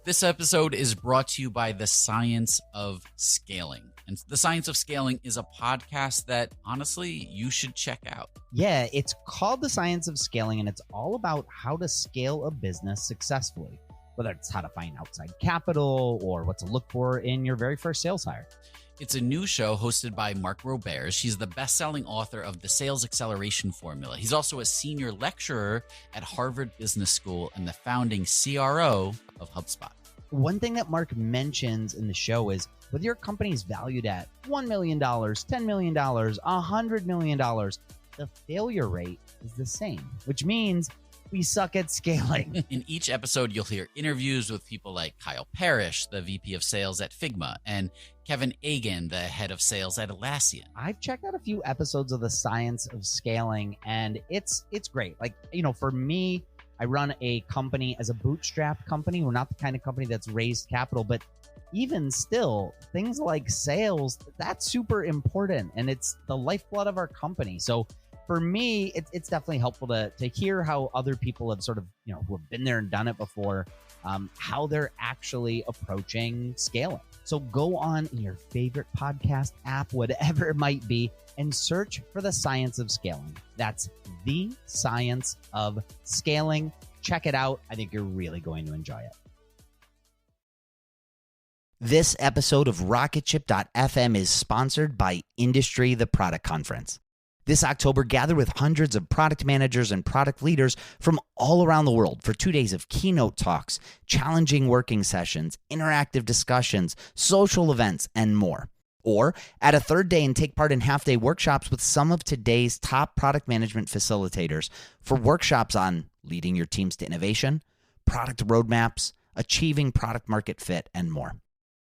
This episode is brought to you by The Science of Scaling. And The Science of Scaling is a podcast that, honestly, you should check out. Yeah, it's called The Science of Scaling, and it's all about how to scale a business successfully, whether it's how to find outside capital or what to look for in your very first sales hire. It's a new show hosted by Mark Roberge. She's the best-selling author of The Sales Acceleration Formula. He's also a senior lecturer at Harvard Business School and the founding CRO of HubSpot. One thing that Mark mentions in the show is whether your company is valued at $1 million, $10 million, $100 million, the failure rate is the same, which means we suck at scaling. In each episode, you'll hear interviews with people like Kyle Parrish, the VP of Sales at Figma, and Kevin Egan, the head of sales at Atlassian. I've checked out a few episodes of The Science of Scaling, and it's great. Like, you know, for me, I run a company as a bootstrap company. We're not the kind of company that's raised capital, but even still, things like sales, that's super important, and it's the lifeblood of our company. So for me, it's definitely helpful to hear how other people have sort of, you know, who have been there and done it before, how they're actually approaching scaling. So go on in your favorite podcast app, whatever it might be, and search for The Science of Scaling. That's The Science of Scaling. Check it out. I think you're really going to enjoy it. This episode of Rocketship.fm is sponsored by Industry, the Product Conference. This October, gather with hundreds of product managers and product leaders from all around the world for 2 days of keynote talks, challenging working sessions, interactive discussions, social events, and more. Or add a third day and take part in half-day workshops with some of today's top product management facilitators for workshops on leading your teams to innovation, product roadmaps, achieving product market fit, and more.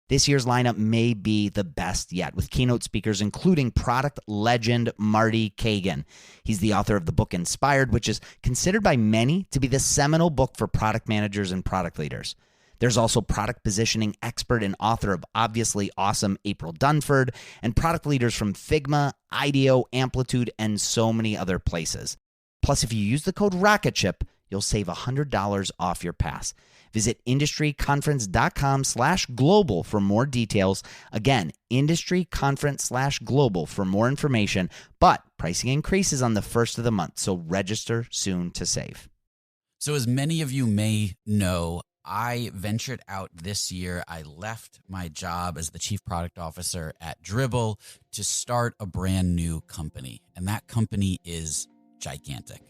This year's lineup may be the best yet, with keynote speakers including product legend Marty Kagan. He's the author of the book Inspired, which is considered by many to be the seminal book for product managers and product leaders. There's also product positioning expert and author of Obviously Awesome April Dunford, and product leaders from Figma, IDEO, Amplitude, and so many other places. Plus, if you use the code Rocketship, you'll save $100 off your pass. Visit industryconference.com/global for more details. Again, industryconference/global for more information, but pricing increases on the first of the month, so register soon to save. So as many of you may know, I ventured out this year. I left my job as the chief product officer at Dribbble to start a brand new company, and that company is gigantic.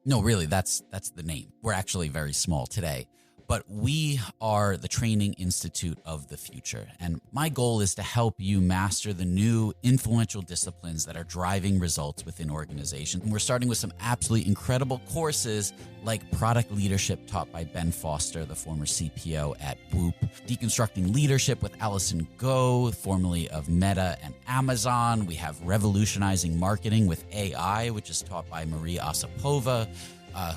No, really, that's the name. We're actually very small today, but we are the training institute of the future. And my goal is to help you master the new influential disciplines that are driving results within organizations. And we're starting with some absolutely incredible courses like product leadership taught by Ben Foster, the former CPO at Whoop, deconstructing leadership with Allison Go, formerly of Meta and Amazon. We have revolutionizing marketing with AI, which is taught by Marie Osipova,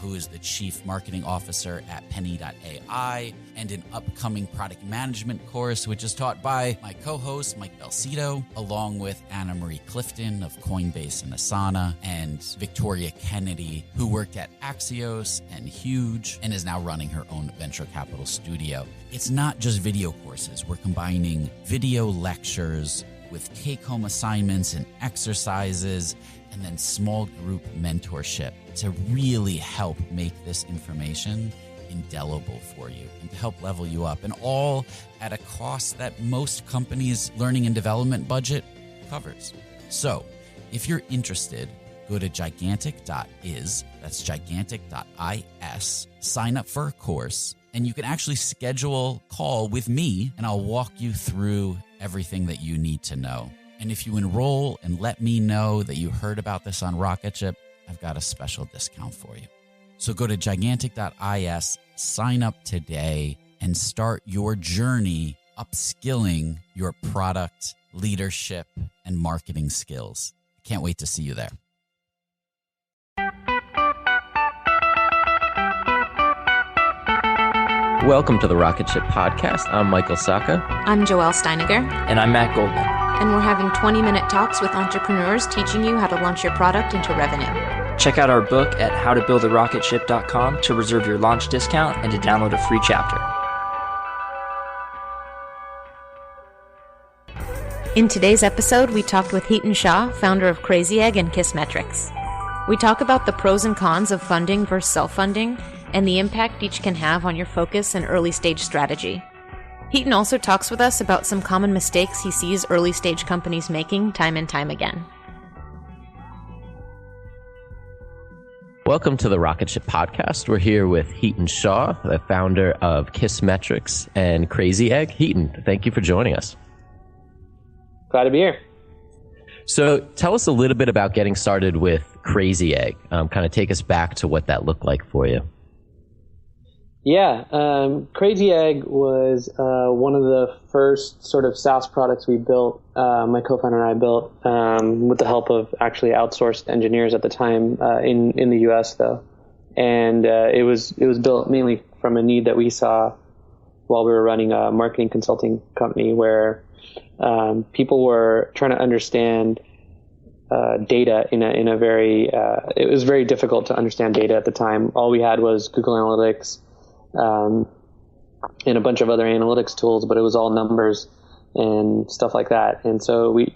who is the chief marketing officer at Penny.ai, and an upcoming product management course, which is taught by my co-host, Mike Belcito, along with Anna Marie Clifton of Coinbase and Asana, and Victoria Kennedy, who worked at Axios and Huge, and is now running her own venture capital studio. It's not just video courses. We're combining video lectures with take-home assignments and exercises, and then small group mentorship to really help make this information indelible for you and to help level you up, and all at a cost that most companies' learning and development budget covers. So if you're interested, go to gigantic.is, that's gigantic.is, sign up for a course, and you can actually schedule a call with me, and I'll walk you through everything that you need to know. And if you enroll and let me know that you heard about this on Rocketship, I've got a special discount for you. So go to gigantic.is, sign up today, and start your journey upskilling your product, leadership, and marketing skills. I can't wait to see you there. Welcome to the Rocketship podcast. I'm Michael Sacca. I'm Joelle Steiniger. And I'm Matt Goldman. And we're having 20-minute talks with entrepreneurs teaching you how to launch your product into revenue. Check out our book at howtobuildarocketship.com to reserve your launch discount and to download a free chapter. In today's episode, we talked with Hiten Shah, founder of CrazyEgg and KISSmetrics. We talk about the pros and cons of funding versus self-funding and the impact each can have on your focus and early-stage strategy. Hiten also talks with us about some common mistakes he sees early-stage companies making time and time again. Welcome to the Rocketship podcast. We're here with Hiten Shah, the founder of KISSmetrics and CrazyEgg. Hiten, thank you for joining us. Glad to be here. So tell us a little bit about getting started with CrazyEgg. Kind of take us back to what that looked like for you. Yeah, CrazyEgg was one of the first sort of SaaS products we built, my co-founder and I built, with the help of actually outsourced engineers at the time in the US, though. And it was built mainly from a need that we saw while we were running a marketing consulting company where people were trying to understand data in a very it was very difficult to understand data at the time. All we had was Google Analytics and a bunch of other analytics tools, but it was all numbers and stuff like that. And so we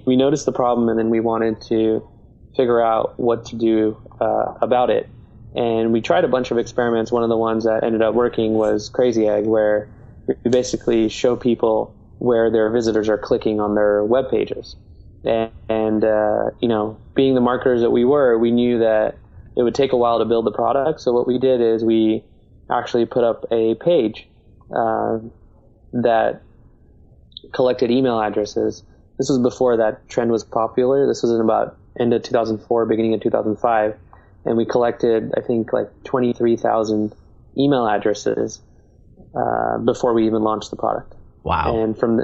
noticed the problem, and then we wanted to figure out what to do about it. And we tried a bunch of experiments. One of the ones that ended up working was CrazyEgg, where we basically show people where their visitors are clicking on their web pages. And you know, being the marketers that we were, we knew that it would take a while to build the product. So what we did is we actually put up a page that collected email addresses. This was before that trend was popular. This was in about end of 2004, beginning of 2005. And we collected, I think, like 23,000 email addresses before we even launched the product. Wow. And from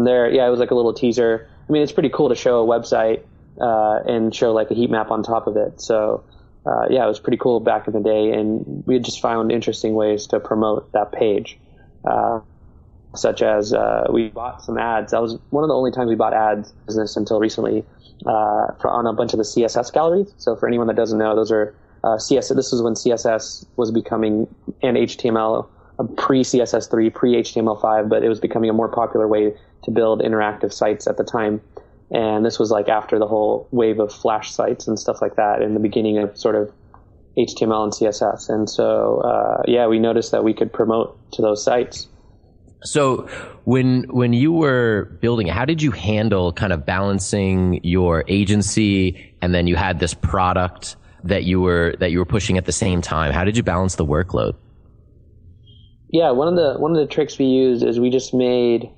there, yeah, it was like a little teaser. I mean, it's pretty cool to show a website and show like a heat map on top of it. So yeah, it was pretty cool back in the day, and we had just found interesting ways to promote that page, such as we bought some ads. That was one of the only times we bought ads business until recently on a bunch of the CSS galleries. So for anyone that doesn't know, those are CSS. This was when CSS was becoming, and HTML, pre-CSS3, pre-HTML5, but it was becoming a more popular way to build interactive sites at the time. And this was like after the whole wave of Flash sites and stuff like that, in the beginning of sort of HTML and CSS. And so, yeah, we noticed that we could promote to those sites. So when you were building it, how did you handle kind of balancing your agency and then you had this product that you were pushing at the same time? How did you balance the workload? Yeah, one of the tricks we used is we just made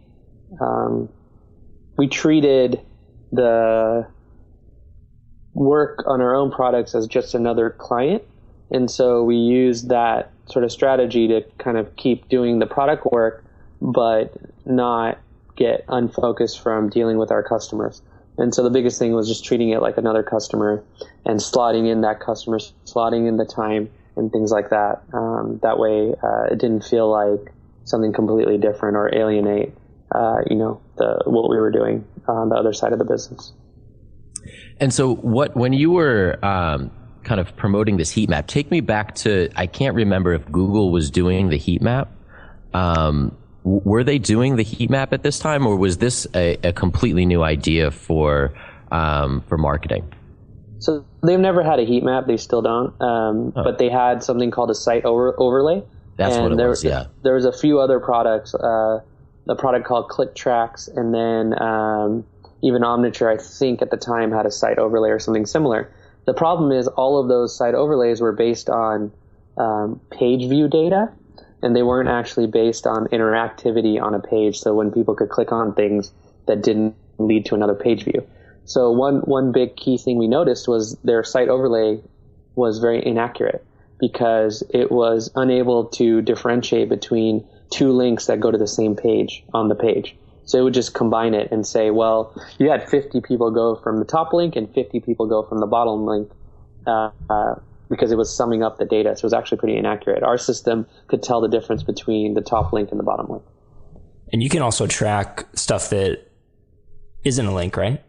we treated the work on our own products as just another client. And so we used that sort of strategy to kind of keep doing the product work, but not get unfocused from dealing with our customers. And so the biggest thing was just treating it like another customer and slotting in that customer, slotting in the time and things like that. That way it didn't feel like something completely different or alienate what we were doing on the other side of the business. And so when you were kind of promoting this heat map, take me back to, I can't remember if Google was doing the heat map. Were they doing the heat map at this time, or was this a completely new idea for marketing? So they've never had a heat map. They still don't. But they had something called a site overlay. That's what it was, yeah. There was a few other products, a product called ClickTracks, and then even Omniture, I think at the time, had a site overlay or something similar. The problem is all of those site overlays were based on page view data, and they weren't actually based on interactivity on a page, so when people could click on things that didn't lead to another page view. So one big key thing we noticed was their site overlay was very inaccurate because it was unable to differentiate between two links that go to the same page on the page. So it would just combine it and say, well, you had 50 people go from the top link and 50 people go from the bottom link because it was summing up the data. So it was actually pretty inaccurate. Our system could tell the difference between the top link and the bottom link. And you can also track stuff that isn't a link, right?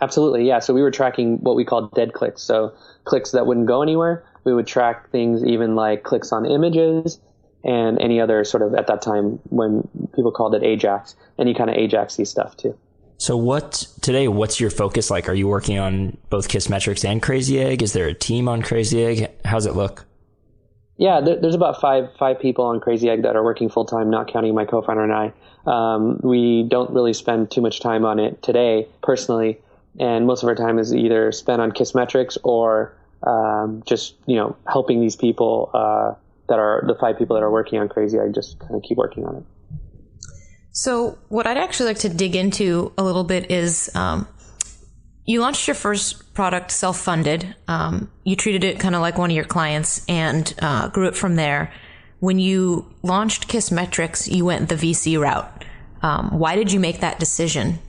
Absolutely, yeah. So we were tracking what we call dead clicks. So clicks that wouldn't go anywhere. We would track things even like clicks on images and any other sort of, at that time when people called it Ajax, any kind of Ajax-y stuff too. So what's your focus like? Are you working on both KISSmetrics and CrazyEgg? Is there a team on CrazyEgg? How's it look? Yeah, there's about five people on CrazyEgg that are working full time, not counting my co-founder and I. We don't really spend too much time on it today, personally, and most of our time is either spent on KISSmetrics or just helping these people that are the 5 people that are working on CrazyEgg just kind of keep working on it. So what I'd actually like to dig into a little bit is you launched your first product self-funded. You treated it kind of like one of your clients and grew it from there. When you launched KISSmetrics, you went the VC route. Why did you make that decision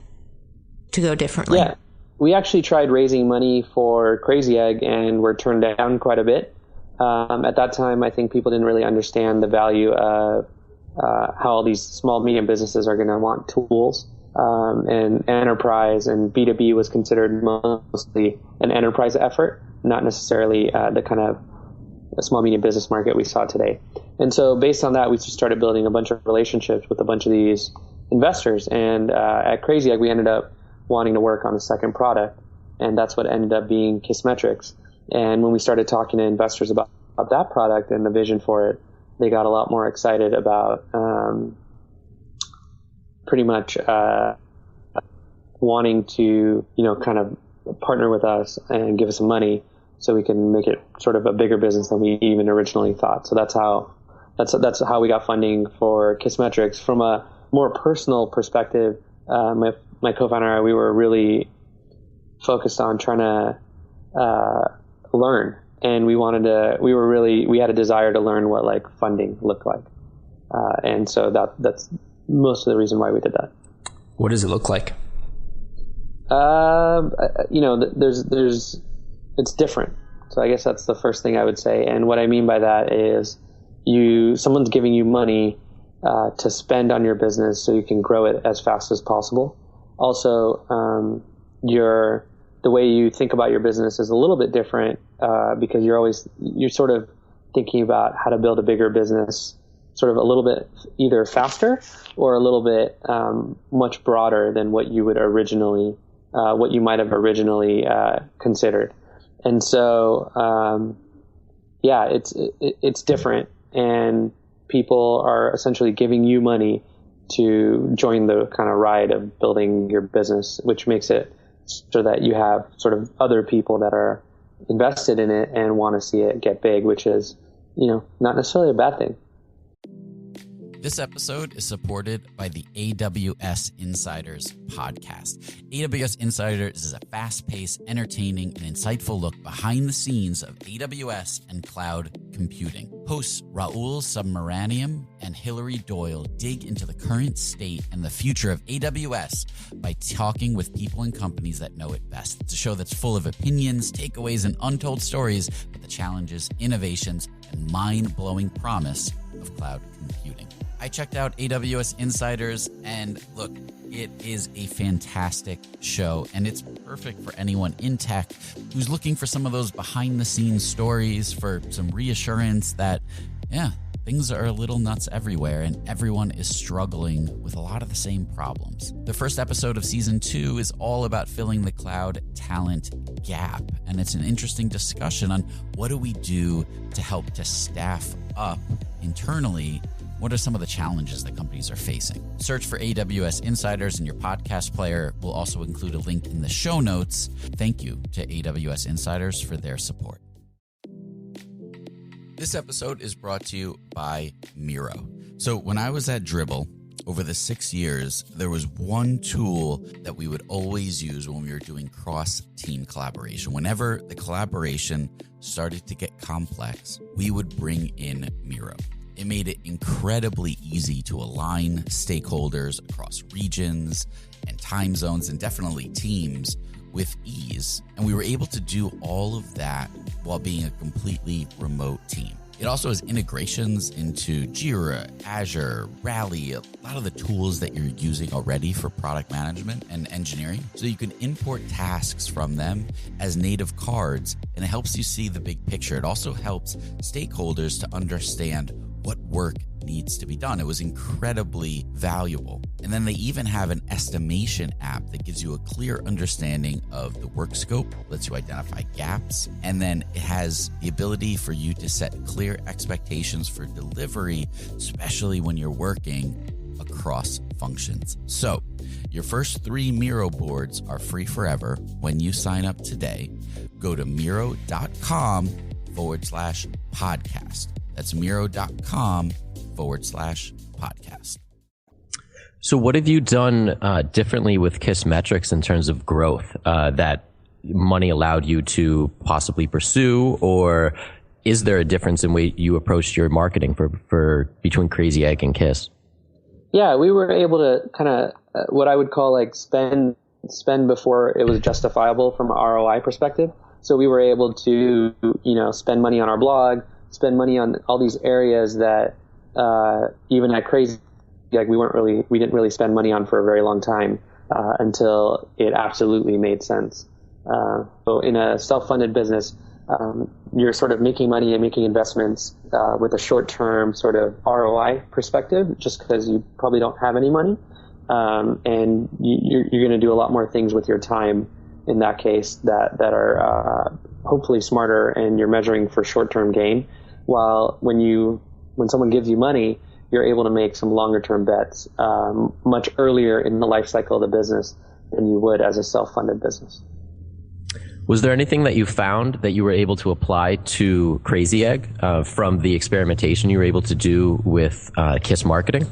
to go differently? Yeah, we actually tried raising money for CrazyEgg and were turned down quite a bit. At that time, I think people didn't really understand the value of how these small, medium businesses are going to want tools, and enterprise and B2B was considered mostly an enterprise effort, not necessarily the kind of small, medium business market we saw today. And so based on that, we just started building a bunch of relationships with a bunch of these investors. And at CrazyEgg, we ended up wanting to work on a second product, and that's what ended up being KISSmetrics. And when we started talking to investors about that product and the vision for it, they got a lot more excited about pretty much wanting to, kind of partner with us and give us some money so we can make it sort of a bigger business than we even originally thought. So that's how we got funding for KISSmetrics. From a more personal perspective, my co-founder and I, we were really focused on trying to learn. And we had a desire to learn what like funding looked like. And so that's most of the reason why we did that. What does it look like? It's different. So I guess that's the first thing I would say. And what I mean by that is someone's giving you money to spend on your business so you can grow it as fast as possible. Also, the way you think about your business is a little bit different because you're sort of thinking about how to build a bigger business sort of a little bit either faster or a little bit much broader than what you might have originally considered. And so, it's different, and people are essentially giving you money to join the kind of ride of building your business, which makes it so that you have sort of other people that are invested in it and want to see it get big, which is, not necessarily a bad thing. This episode is supported by the AWS Insiders podcast. AWS Insiders is a fast-paced, entertaining, and insightful look behind the scenes of AWS and cloud computing. Hosts Raul Submaranian and Hillary Doyle dig into the current state and the future of AWS by talking with people and companies that know it best. It's a show that's full of opinions, takeaways, and untold stories about the challenges, innovations, and mind-blowing promise of cloud computing. I checked out AWS Insiders, and look, it is a fantastic show, and it's perfect for anyone in tech who's looking for some of those behind-the-scenes stories, for some reassurance that, things are a little nuts everywhere, and everyone is struggling with a lot of the same problems. The first episode of season 2 is all about filling the cloud talent gap, and it's an interesting discussion on what do we do to help to staff up internally. What are some of the challenges that companies are facing? Search for AWS Insiders in your podcast player. We'll also include a link in the show notes. Thank you to AWS Insiders for their support. This episode is brought to you by Miro. So when I was at Dribbble, over the 6 years, there was one tool that we would always use when we were doing cross-team collaboration. Whenever the collaboration started to get complex, we would bring in Miro. It made it incredibly easy to align stakeholders across regions and time zones and definitely teams with ease. And we were able to do all of that while being a completely remote team. It also has integrations into Jira, Azure, Rally, a lot of the tools that you're using already for product management and engineering. So you can import tasks from them as native cards, and it helps you see the big picture. It also helps stakeholders to understand what work needs to be done. It was incredibly valuable. And then they even have an estimation app that gives you a clear understanding of the work scope, lets you identify gaps, and then it has the ability for you to set clear expectations for delivery, especially when you're working across functions. So your first 3 Miro boards are free forever when you sign up today. Go to Miro.com/podcast. That's Miro.com/podcast. So what have you done differently with KISSmetrics in terms of growth that money allowed you to possibly pursue, or is there a difference in way you approached your marketing for between CrazyEgg and Kiss? Yeah, we were able to kind of what I would call like spend before it was justifiable from an ROI perspective. So we were able to, spend money on our blog, spend money on all these areas that even at CrazyEgg we didn't really spend money on for a very long time until it absolutely made sense. So in a self-funded business, you're sort of making money and making investments with a short-term sort of ROI perspective, just because you probably don't have any money, and you're going to do a lot more things with your time in that case that are hopefully smarter, and you're measuring for short-term gain. While when someone gives you money, you're able to make some longer-term bets much earlier in the life cycle of the business than you would as a self-funded business. Was there anything that you found that you were able to apply to CrazyEgg from the experimentation you were able to do with Kiss marketing?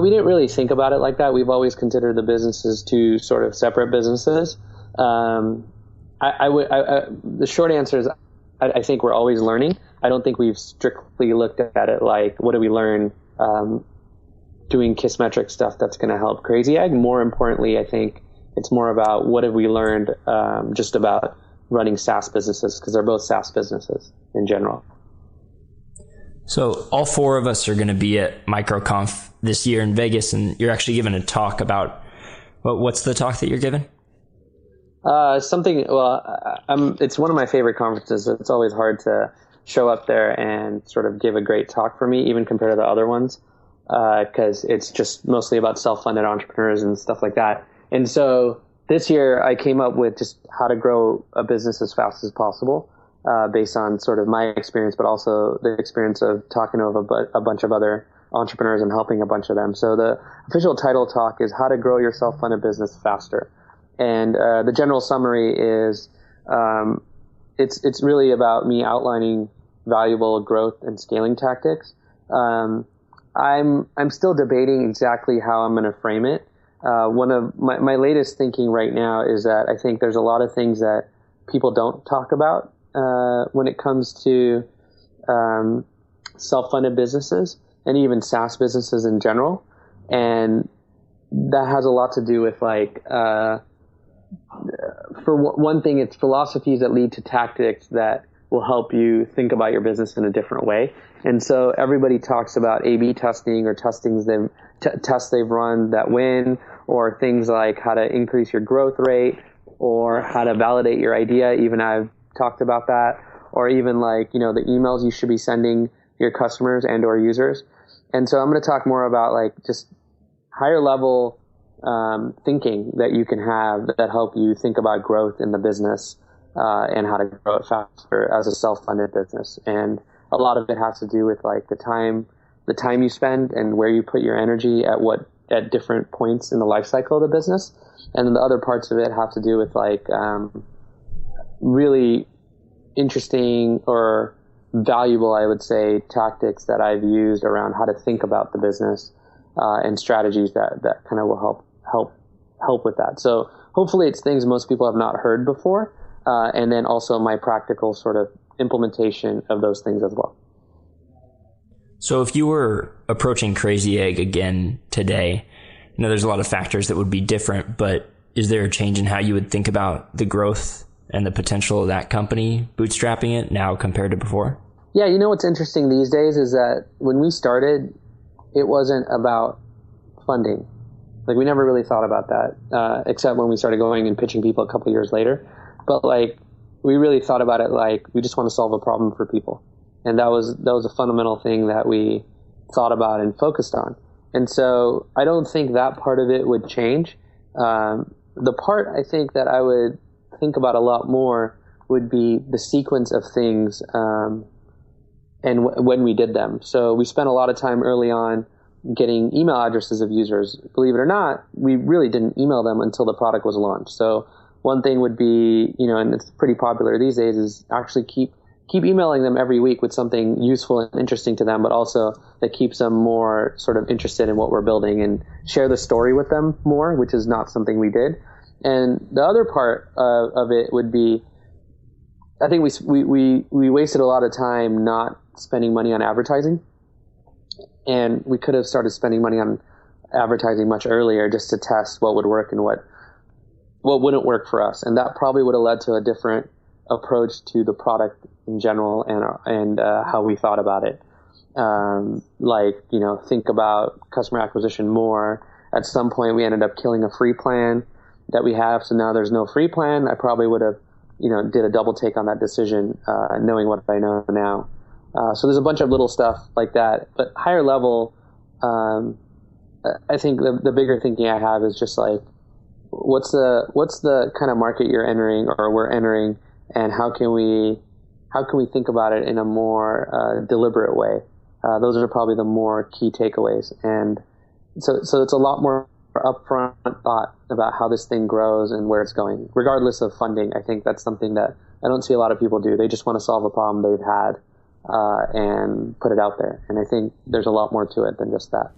We didn't really think about it like that. We've always considered the businesses two sort of separate businesses. The short answer is I think we're always learning. I don't think we've strictly looked at it like, what do we learn doing KISSmetrics stuff that's going to help CrazyEgg? More importantly, I think it's more about what have we learned just about running SaaS businesses, because they're both SaaS businesses in general. So all 4 of us are going to be at MicroConf this year in Vegas, and you're actually giving a talk about, what's the talk that you're giving? It's one of my favorite conferences. It's always hard to show up there and sort of give a great talk for me, even compared to the other ones, because it's just mostly about self-funded entrepreneurs and stuff like that. And so this year I came up with just how to grow a business as fast as possible, based on sort of my experience, but also the experience of talking to a bunch of other entrepreneurs and helping a bunch of them. So the official title talk is How to Grow Your Self-Funded Business Faster. And the general summary is it's really about me outlining valuable growth and scaling tactics. I'm still debating exactly how I'm going to frame it. One of my latest thinking right now is that I think there's a lot of things that people don't talk about when it comes to self-funded businesses and even SaaS businesses in general. And that has a lot to do with for one thing, it's philosophies that lead to tactics that will help you think about your business in a different way. And so everybody talks about A/B testing or tests they've run that win, or things like how to increase your growth rate or how to validate your idea. Even I've talked about that, or even the emails you should be sending your customers and or users. And so I'm going to talk more about just higher level thinking that you can have that help you think about growth in the business and how to grow it faster as a self-funded business. And a lot of it has to do with the time you spend and where you put your energy at different points in the life cycle of the business. And then the other parts of it have to do with really interesting or valuable, I would say, tactics that I've used around how to think about the business and strategies that kind of will help with that. So hopefully it's things most people have not heard before, and then also my practical sort of implementation of those things as well. So if you were approaching CrazyEgg again today, there's a lot of factors that would be different, but is there a change in how you would think about the growth and the potential of that company, bootstrapping it now compared to before? Yeah, what's interesting these days is that when we started, it wasn't about funding. We never really thought about that, except when we started going and pitching people a couple of years later. But we really thought about it we just want to solve a problem for people. And that was a fundamental thing that we thought about and focused on. And so I don't think that part of it would change. The part I think that I would think about a lot more would be the sequence of things and when we did them. So we spent a lot of time early on getting email addresses of users. Believe it or not, we really didn't email them until the product was launched. So one thing would be, and it's pretty popular these days, is actually keep emailing them every week with something useful and interesting to them, but also that keeps them more sort of interested in what we're building, and share the story with them more, which is not something we did. And the other part of it would be, I think we wasted a lot of time not spending money on advertising, and we could have started spending money on advertising much earlier just to test what would work and what wouldn't work for us. And that probably would have led to a different approach to the product in general and how we thought about it. Think about customer acquisition more. At some point, we ended up killing a free plan that we have, so now there's no free plan. I probably would have, did a double take on that decision, knowing what I know now. So there's a bunch of little stuff like that, but higher level, I think the bigger thinking I have is just like, what's the kind of market you're entering or we're entering, and how can we think about it in a more deliberate way? Those are probably the more key takeaways, and so it's a lot more upfront thought about how this thing grows and where it's going, regardless of funding. I think that's something that I don't see a lot of people do. They just want to solve a problem they've had and put it out there. And I think there's a lot more to it than just that.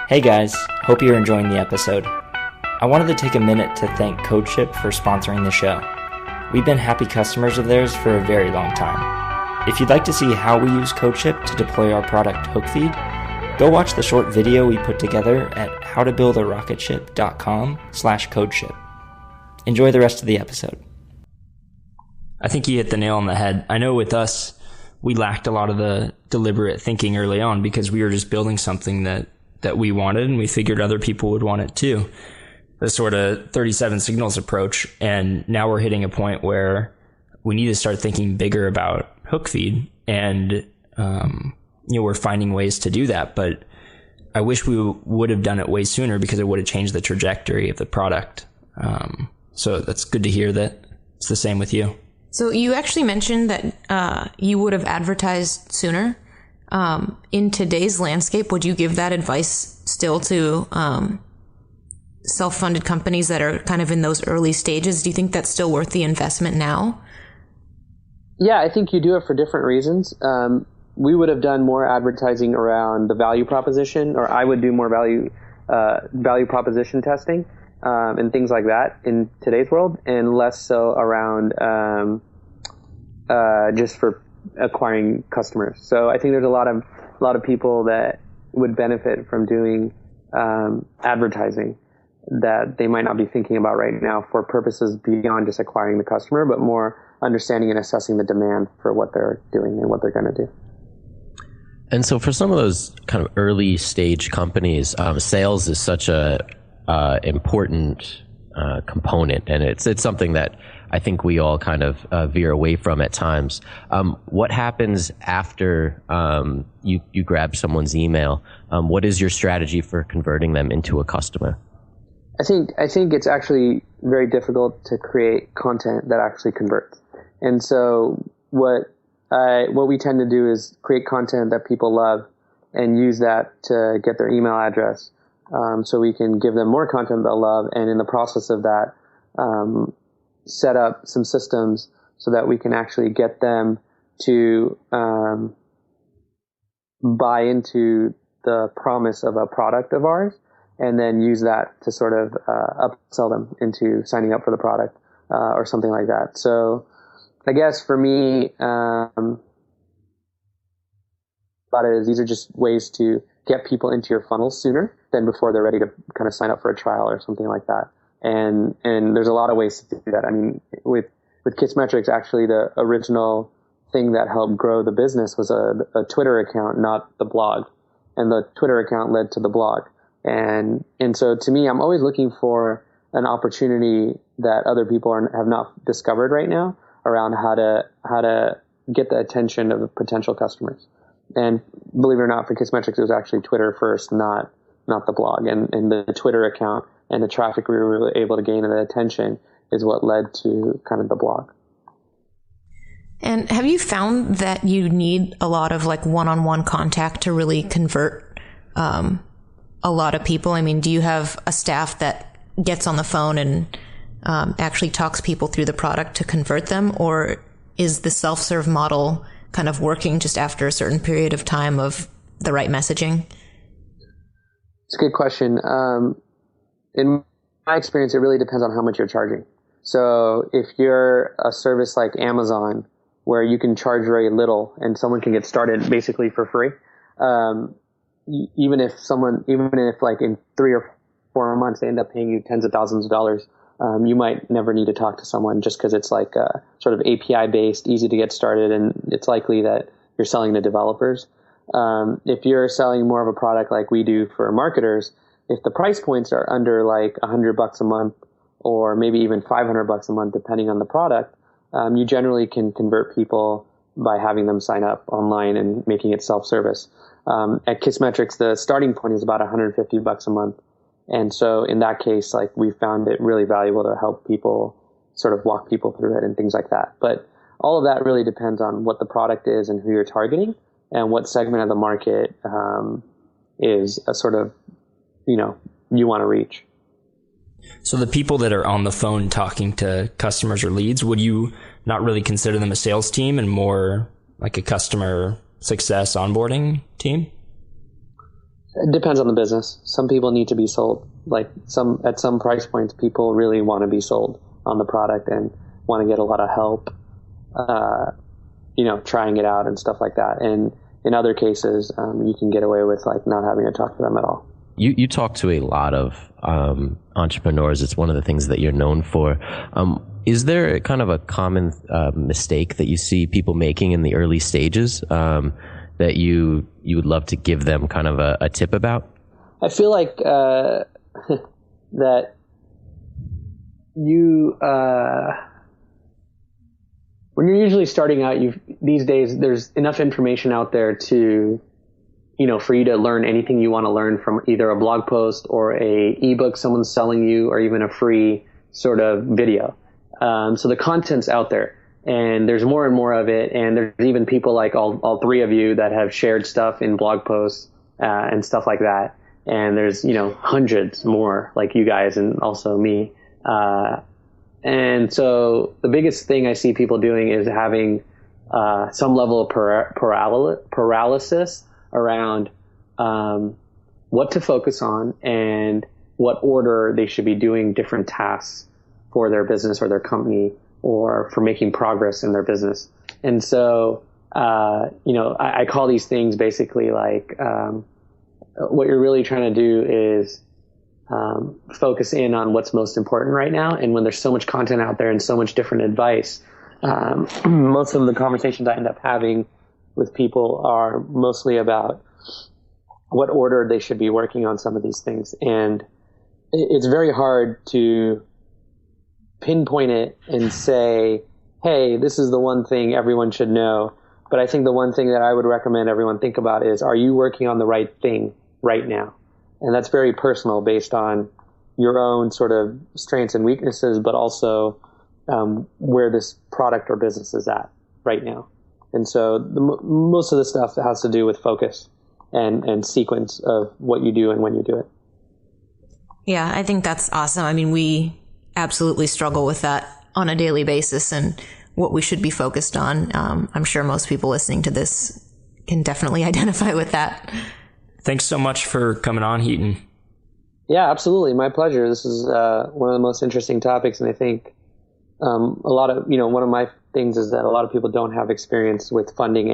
Hey guys, hope you're enjoying the episode. I wanted to take a minute to thank Rocketship for sponsoring the show. We've been happy customers of theirs for a very long time. If you'd like to see how we use Rocketship to deploy our product HookFeed, go watch the short video we put together at howtobuildarocketship.com/Rocketship. Enjoy the rest of the episode. I think you hit the nail on the head. I know with us, we lacked a lot of the deliberate thinking early on because we were just building something that we wanted, and we figured other people would want it too. The sort of 37 signals approach. And now we're hitting a point where we need to start thinking bigger about HookFeed, and we're finding ways to do that. But I wish we would have done it way sooner, because it would have changed the trajectory of the product. So that's good to hear that it's the same with you. So you actually mentioned that you would have advertised sooner. In today's landscape, would you give that advice still to self-funded companies that are kind of in those early stages? Do you think that's still worth the investment now? Yeah, I think you do it for different reasons. We would have done more advertising around the value proposition, or I would do more value proposition testing and things like that in today's world, and less so around just for acquiring customers. So I think there's a lot of people that would benefit from doing advertising that they might not be thinking about right now for purposes beyond just acquiring the customer, but more understanding and assessing the demand for what they're doing and what they're going to do. And so for some of those kind of early stage companies, sales is such a important component, and it's something that I think we all kind of veer away from at times. What happens after you grab someone's email? What is your strategy for converting them into a customer? I think it's actually very difficult to create content that actually converts. And so what we tend to do is create content that people love and use that to get their email address, so we can give them more content they'll love, and in the process of that, set up some systems so that we can actually get them to buy into the promise of a product of ours, and then use that to sort of upsell them into signing up for the product or something like that. So I guess for me, about it is these are just ways to get people into your funnel sooner than before they're ready to kind of sign up for a trial or something like that. And there's a lot of ways to do that. I mean, with KISSmetrics, actually the original thing that helped grow the business was a Twitter account, not the blog. And the Twitter account led to the blog. And so to me, I'm always looking for an opportunity that other people have not discovered right now around how to get the attention of potential customers. And believe it or not, for KISSmetrics, it was actually Twitter first, not the blog. And the Twitter account and the traffic we were able to gain and the attention is what led to kind of the blog. And have you found that you need a lot of like one-on-one contact to really convert a lot of people? I mean, do you have a staff that gets on the phone and actually talks people through the product to convert them? Or is the self-serve model kind of working just after a certain period of time of the right messaging? It's a good question. In my experience, it really depends on how much you're charging. So if you're a service like Amazon, where you can charge very little and someone can get started basically for free, even if like in 3 or 4 months they end up paying you tens of thousands of dollars, you might never need to talk to someone just because it's like sort of API based, easy to get started, and it's likely that you're selling to developers. If you're selling more of a product like we do for marketers, if the price points are under like $100 a month or maybe even $500 a month, depending on the product, you generally can convert people by having them sign up online and making it self-service. At KISSmetrics, the starting point is about $150 a month. And so in that case, like we found it really valuable to help people sort of walk people through it and things like that. But all of that really depends on what the product is and who you're targeting and what segment of the market is a sort of, you want to reach. So the people that are on the phone talking to customers or leads, would you not really consider them a sales team and more like a customer success onboarding team? It depends on the business. Some people need to be sold. Like at some price points, people really want to be sold on the product and want to get a lot of help, trying it out and stuff like that. And in other cases, you can get away with like not having to talk to them at all. You talk to a lot of entrepreneurs. It's one of the things that you're known for. Is there kind of a common mistake that you see people making in the early stages that you would love to give them kind of a tip about? I feel like that you when you're usually starting out, these days there's enough information out there to for you to learn anything you want to learn from either a blog post or a ebook someone's selling you or even a free sort of video. So the content's out there and there's more and more of it. And there's even people like all three of you that have shared stuff in blog posts and stuff like that. And there's, hundreds more like you guys and also me. And so the biggest thing I see people doing is having some level of paralysis around what to focus on and what order they should be doing different tasks for their business or their company or for making progress in their business. And so, I call these things basically like what you're really trying to do is focus in on what's most important right now. And when there's so much content out there and so much different advice, most of the conversations I end up having with people are mostly about what order they should be working on some of these things. And it's very hard to pinpoint it and say, hey, this is the one thing everyone should know. But I think the one thing that I would recommend everyone think about is, are you working on the right thing right now? And that's very personal based on your own sort of strengths and weaknesses, but also where this product or business is at right now. And so most of the stuff has to do with focus and sequence of what you do and when you do it. Yeah, I think that's awesome. I mean, we absolutely struggle with that on a daily basis and what we should be focused on. I'm sure most people listening to this can definitely identify with that. Thanks so much for coming on, Hiten. Yeah, absolutely. My pleasure. This is one of the most interesting topics. And I think a lot of, one of my things is that a lot of people don't have experience with funding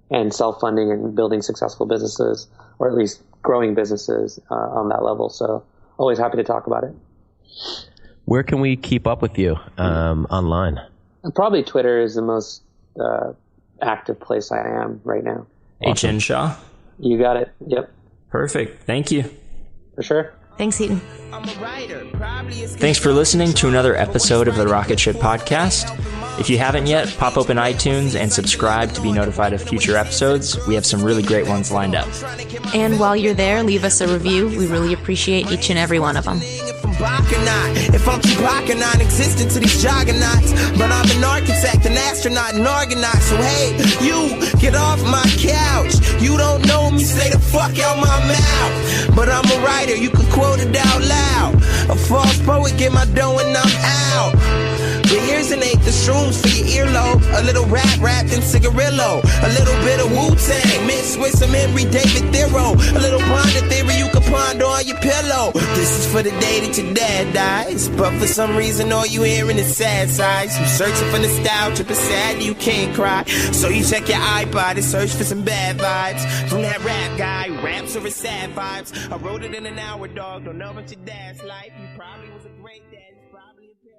and self-funding and building successful businesses, or at least growing businesses on that level. So always happy to talk about it. Where can we keep up with you online? Probably Twitter is the most active place I am right now. Hiten Shah? You got it. Yep. Perfect. Thank you. For sure. Thanks, Hiten. Thanks for listening to another episode of the Rocketship podcast. If you haven't yet, pop open iTunes and subscribe to be notified of future episodes. We have some really great ones lined up. And while you're there, leave us a review. We really appreciate each and every one of them. If I'm Tupac non-existent to these juggernauts, but I'm an architect, an astronaut, an argonaut. So hey, you get off my couch. You don't know me, stay the fuck out my mouth. But I'm a writer, you can quote it out loud. A false poet, get my dough and I'm out. But here's an eighth of shrooms for your earlobe. A little rap wrapped in cigarillo. A little bit of Wu-Tang mixed with some Henry David Thoreau. A little ponder theory you can ponder on your pillow. This is for the day that your dad dies, but for some reason all you hearing is sad sighs. You searching for nostalgia, but sad you can't cry. So you check your iPod and search for some bad vibes from that rap guy who raps over sad vibes. I wrote it in an hour, dog. Don't know about your dad's life. He probably was a great dad. He's probably in paradise.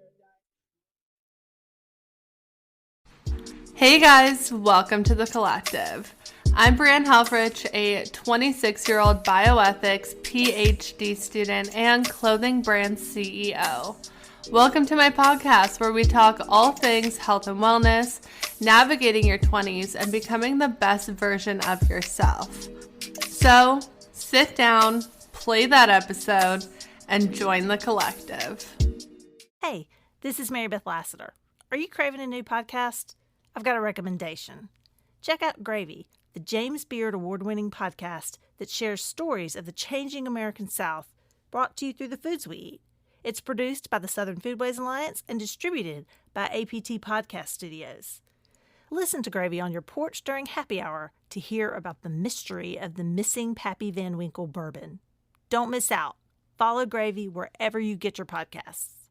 Hey guys, welcome to The Collective. I'm Brianne Helfrich, a 26-year-old bioethics PhD student and clothing brand CEO. Welcome to my podcast where we talk all things health and wellness, navigating your 20s, and becoming the best version of yourself. So, sit down, play that episode, and join the collective. Hey, this is Mary Beth Lassiter. Are you craving a new podcast? I've got a recommendation. Check out Gravy, the James Beard award-winning podcast that shares stories of the changing American South, brought to you through the foods we eat. It's produced by the Southern Foodways Alliance and distributed by APT Podcast Studios. Listen to Gravy on your porch during happy hour to hear about the mystery of the missing Pappy Van Winkle bourbon. Don't miss out. Follow Gravy wherever you get your podcasts.